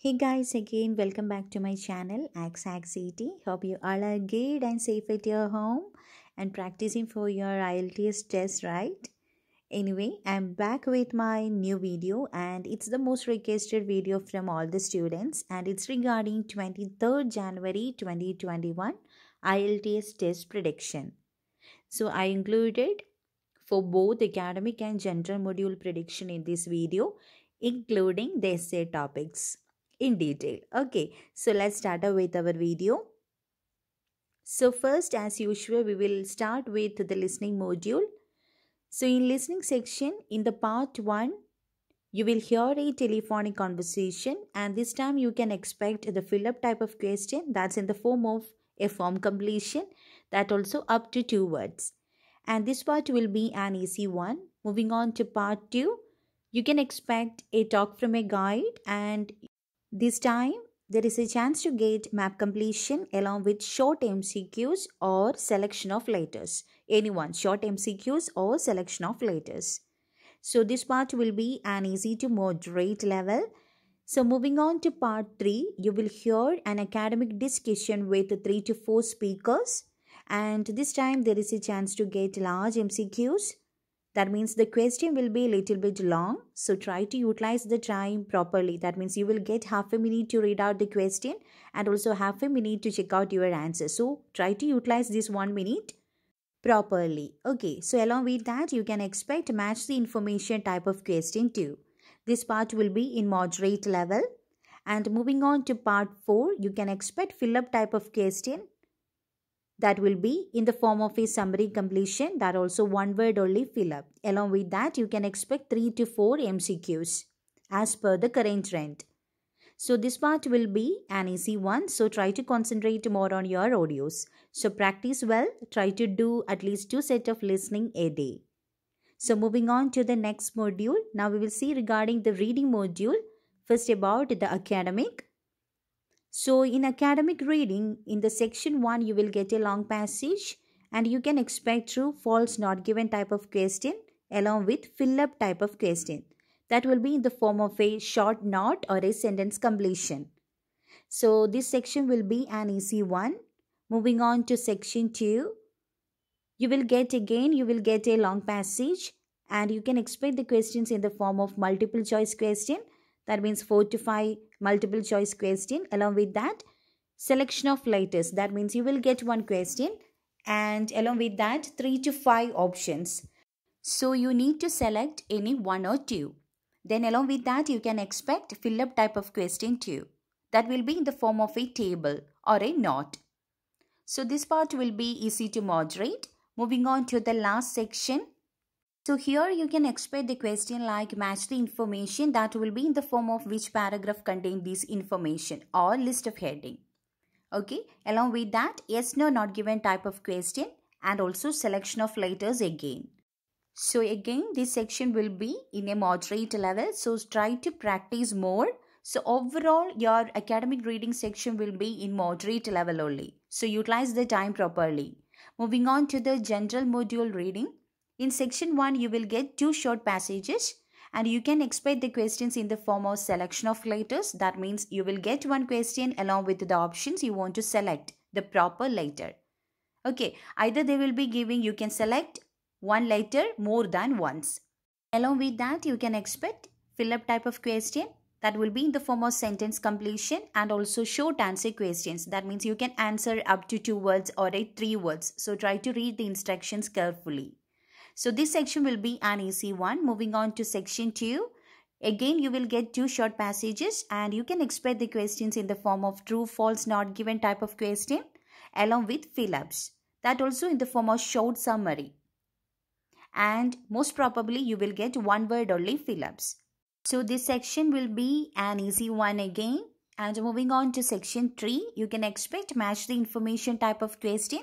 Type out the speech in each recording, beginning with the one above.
Hey guys, again welcome back to my channel Axaxity. Hope you all are good and safe at your home and practicing for your IELTS test, right? Anyway, I'm back with my new video and it's the most requested video from all the students and it's regarding 23rd January 2021 IELTS test prediction. So I included for both academic and general module prediction in this video, including the essay topics in detail. Okay, so let's start with our video. So first, as usual, we will start with the listening module. So in listening section, in the part 1, you will hear a telephonic conversation and this time you can expect the fill-up type of question that's in the form of a form completion that also up to 2 words. And this part will be an easy one. Moving on to part 2, you can expect a talk from a guide and this time, there is a chance to get map completion along with short MCQs or selection of letters. Anyone, short MCQs or selection of letters. So this part will be an easy to moderate level. So moving on to part 3, you will hear an academic discussion with 3 to 4 speakers. And this time there is a chance to get large MCQs. That means the question will be a little bit long. So try to utilize the time properly. That means you will get half a minute to read out the question and also half a minute to check out your answer. So try to utilize this 1 minute properly. Okay, so along with that, you can expect match the information type of question too. This part will be in moderate level. And moving on to part 4, you can expect fill-up type of question. That will be in the form of a summary completion, that also 1 word only fill up. Along with that, you can expect 3 to 4 MCQs as per the current trend. So this part will be an easy one. So try to concentrate more on your audios. So practice well. Try to do at least 2 sets of listening a day. So moving on to the next module. Now we will see regarding the reading module. First about the academic. So in academic reading, in the section 1, you will get a long passage and you can expect true, false, not given type of question along with fill-up type of question. That will be in the form of a short note or a sentence completion. So this section will be an easy one. Moving on to section 2, you will get a long passage and you can expect the questions in the form of multiple choice question. That means 4 to 5 multiple choice question. Along with that, selection of letters. That means you will get 1 question and along with that 3 to 5 options. So you need to select any 1 or 2. Then along with that, you can expect fill-up type of question too. That will be in the form of a table or a note. So this part will be easy to moderate. Moving on to the last section. So here you can expect the question like match the information, that will be in the form of which paragraph contain this information or list of heading. Okay, along with that, yes, no, not given type of question and also selection of letters again. So again, this section will be in a moderate level. So try to practice more. So overall, your academic reading section will be in moderate level only. So utilize the time properly. Moving on to the general module reading. In section 1, you will get 2 short passages and you can expect the questions in the form of selection of letters. That means you will get 1 question along with the options you want to select the proper letter. Okay, either they will be giving you can select 1 letter more than once. Along with that, you can expect fill-up type of question. That will be in the form of sentence completion and also short answer questions. That means you can answer up to 2 words or 3 words. So try to read the instructions carefully. So this section will be an easy one. Moving on to section 2. Again, you will get 2 short passages and you can expect the questions in the form of true, false, not given type of question along with fill-ups. That also in the form of short summary. And most probably you will get 1 word only fill-ups. So this section will be an easy one again. And moving on to section 3, you can expect match the information type of question.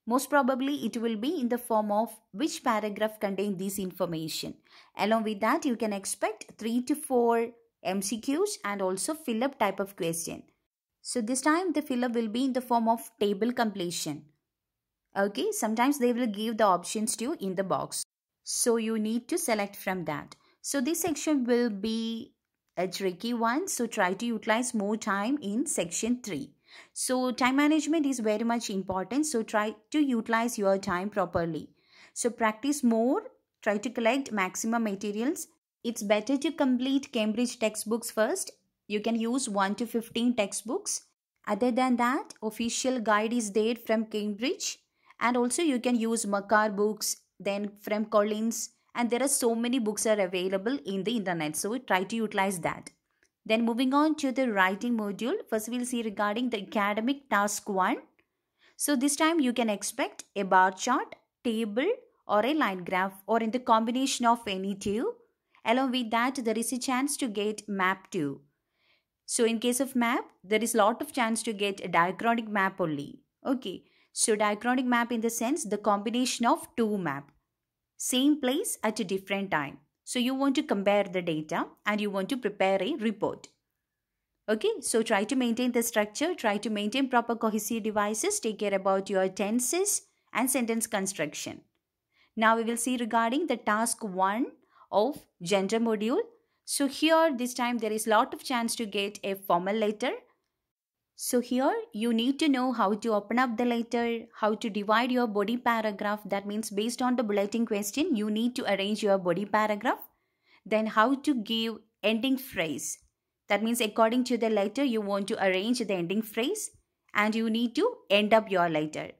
Most probably it will be in the form of which paragraph contain this information. Along with that, you can expect 3 to 4 MCQs and also fill up type of question. So this time the fill up will be in the form of table completion. Okay, sometimes they will give the options to you in the box. So you need to select from that. So this section will be a tricky one. So try to utilize more time in section 3. So time management is very much important. So try to utilize your time properly. So practice more. Try to collect maximum materials. It's better to complete Cambridge textbooks first. You can use 1 to 15 textbooks. Other than that, official guide is there from Cambridge. And also you can use Makar books, then from Collins, and there are so many books are available in the internet. So try to utilize that. Then moving on to the writing module, first we'll see regarding the academic task 1. So this time you can expect a bar chart, table or a line graph or in the combination of any two. Along with that, there is a chance to get map too. So in case of map, there is lot of chance to get a diachronic map only. Okay. So diachronic map in the sense the combination of two map. Same place at a different time. So you want to compare the data and you want to prepare a report. Okay, so try to maintain the structure, try to maintain proper cohesive devices, take care about your tenses and sentence construction. Now we will see regarding the task 1 of gender module. So here this time there is lot of chance to get a formal letter. So here you need to know how to open up the letter, how to divide your body paragraph. That means based on the bulletin question, you need to arrange your body paragraph. Then how to give ending phrase. That means according to the letter, you want to arrange the ending phrase and you need to end up your letter.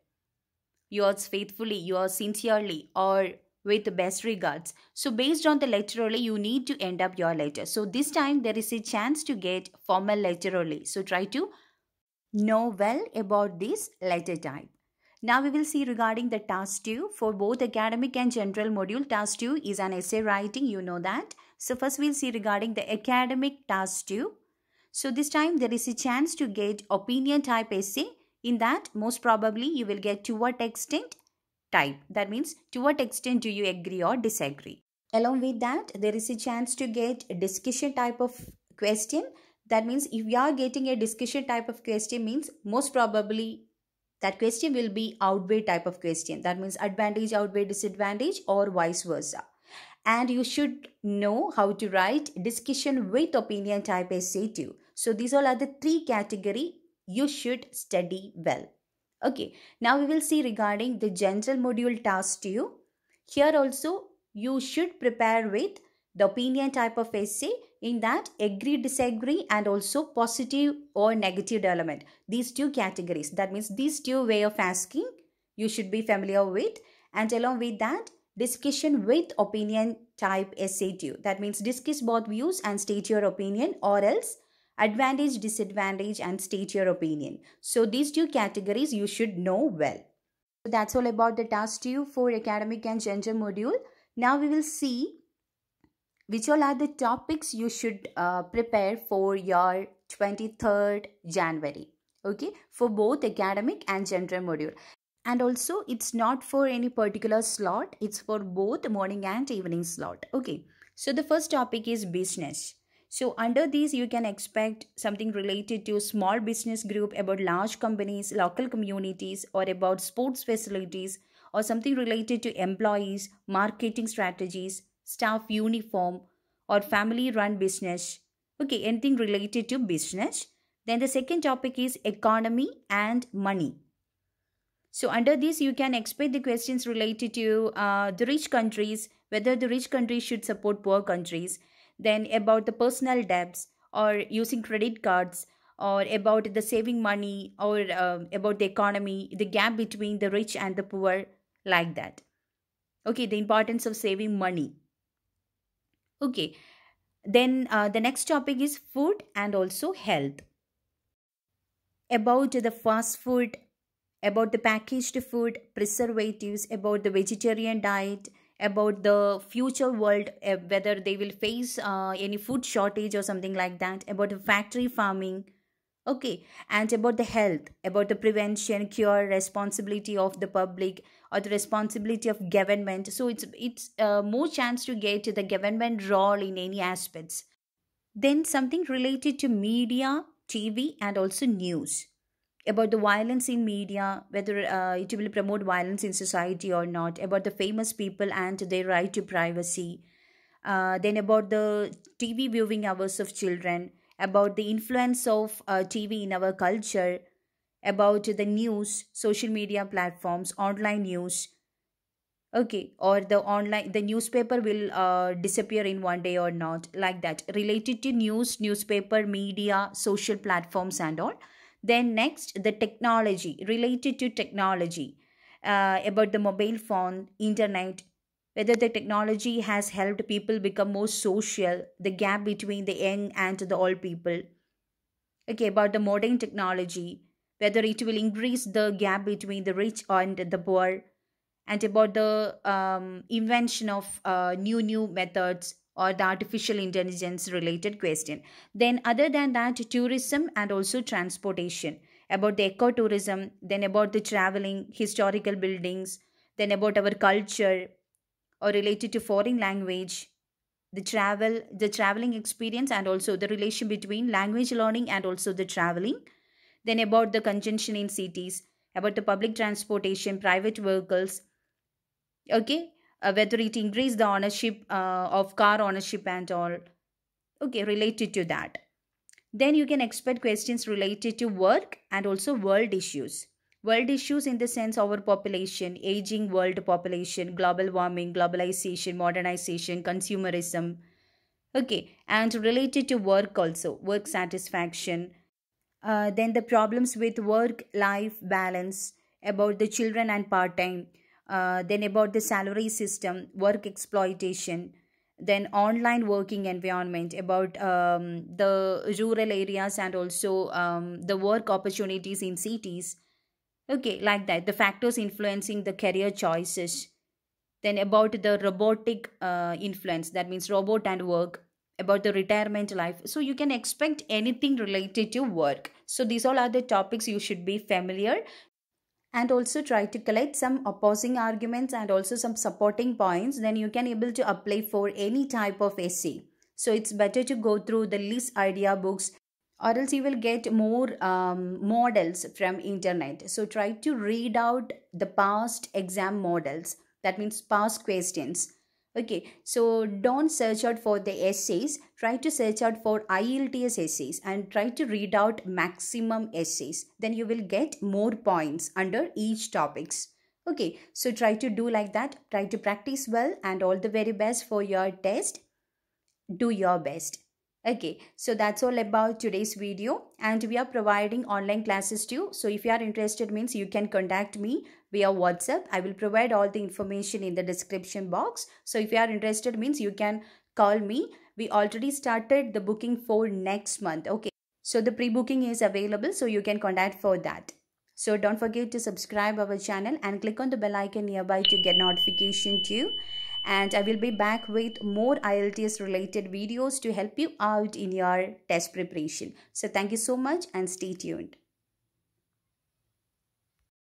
Yours faithfully, yours sincerely, or with the best regards. So based on the letter only, you need to end up your letter. So this time there is a chance to get formal letter only. So try to know well about this letter type. Now we will see regarding the task 2 for both academic and general module. Task 2 is an essay writing, you know that. So first we'll see regarding the academic task 2. So this time there is a chance to get opinion type essay. In that most probably you will get to what extent type. That means to what extent do you agree or disagree. Along with that there is a chance to get a discussion type of question. That means if you are getting a discussion type of question means most probably that question will be outweigh type of question. That means advantage outweigh disadvantage or vice versa. And you should know how to write discussion with opinion type essay too. So these all are the 3 category you should study well. Okay, now we will see regarding the general module task 2. Here also you should prepare with the opinion type of essay. In that agree, disagree and also positive or negative development. These 2 categories. That means these 2 way of asking you should be familiar with. And along with that discussion with opinion type essay too. That means discuss both views and state your opinion, or else advantage, disadvantage and state your opinion. So these 2 categories you should know well. So that's all about the task 2 for academic and gender module. Now we will see which all are the topics you should prepare for your 23rd January. Okay, for both academic and general module. And also it's not for any particular slot, it's for both morning and evening slot. Okay, so the first topic is business. So under these you can expect something related to small business group, about large companies, local communities, or about sports facilities, or something related to employees, marketing strategies, staff uniform, or family run business. Okay, anything related to business. Then the second topic is economy and money. So under this you can expect the questions related to the rich countries, whether the rich countries should support poor countries, then about the personal debts or using credit cards, or about the saving money, or about the economy, the gap between the rich and the poor, like that. Okay, the importance of saving money. Okay, then the next topic is food and also health. About the fast food, about the packaged food, preservatives, about the vegetarian diet, about the future world, whether they will face any food shortage or something like that, about the factory farming. Okay, and about the health, about the prevention, cure, responsibility of the public, or the responsibility of government. So it's more chance to get the government role in any aspects. Then something related to media, TV, and also news, about the violence in media, whether it will promote violence in society or not, about the famous people and their right to privacy, then about the TV viewing hours of children, about the influence of TV in our culture, about the news, social media platforms, online news. Okay, or the newspaper will disappear in one day or not, like that, related to news, newspaper, media, social platforms, and all. Then next, the technology, related to technology, about the mobile phone, internet, whether the technology has helped people become more social, the gap between the young and the old people. Okay, about the modern technology, whether it will increase the gap between the rich and the poor, and about the invention of new methods or the artificial intelligence related question. Then other than that, tourism and also transportation, about the ecotourism, then about the traveling, historical buildings, then about our culture, or related to foreign language, the traveling experience, and also the relation between language learning and also the traveling. Then about the congestion in cities, about the public transportation, private vehicles. Okay, whether it increase the ownership of car ownership and all. Okay, related to that. Then you can expect questions related to work and also world issues. World issues in the sense our population, aging world population, global warming, globalization, modernization, consumerism. Okay, and related to work also, work satisfaction. Then the problems with work life balance, about the children and part time. Then about the salary system, work exploitation, then online working environment, about the rural areas and also the work opportunities in cities. Okay, like that, the factors influencing the career choices. Then about the robotic influence, that means robot and work, about the retirement life. So you can expect anything related to work. So these all are the topics you should be familiar, and also try to collect some opposing arguments and also some supporting points. Then you can able to apply for any type of essay. So it's better to go through the list idea books, or else you will get more models from internet. So try to read out the past exam models, that means past questions. Okay, so don't search out for the essays, try to search out for IELTS essays and try to read out maximum essays, then you will get more points under each topics. Okay, so try to do like that, try to practice well, and all the very best for your test. Do your best. Okay, so that's all about today's video, and we are providing online classes too. So if you are interested means you can contact me via WhatsApp. I will provide all the information in the description box. So if you are interested means you can call me. We already started the booking for next month. Okay, so the pre-booking is available, so you can contact for that. So don't forget to subscribe our channel and click on the bell icon nearby to get notification too. And I will be back with more IELTS related videos to help you out in your test preparation. So thank you so much and stay tuned.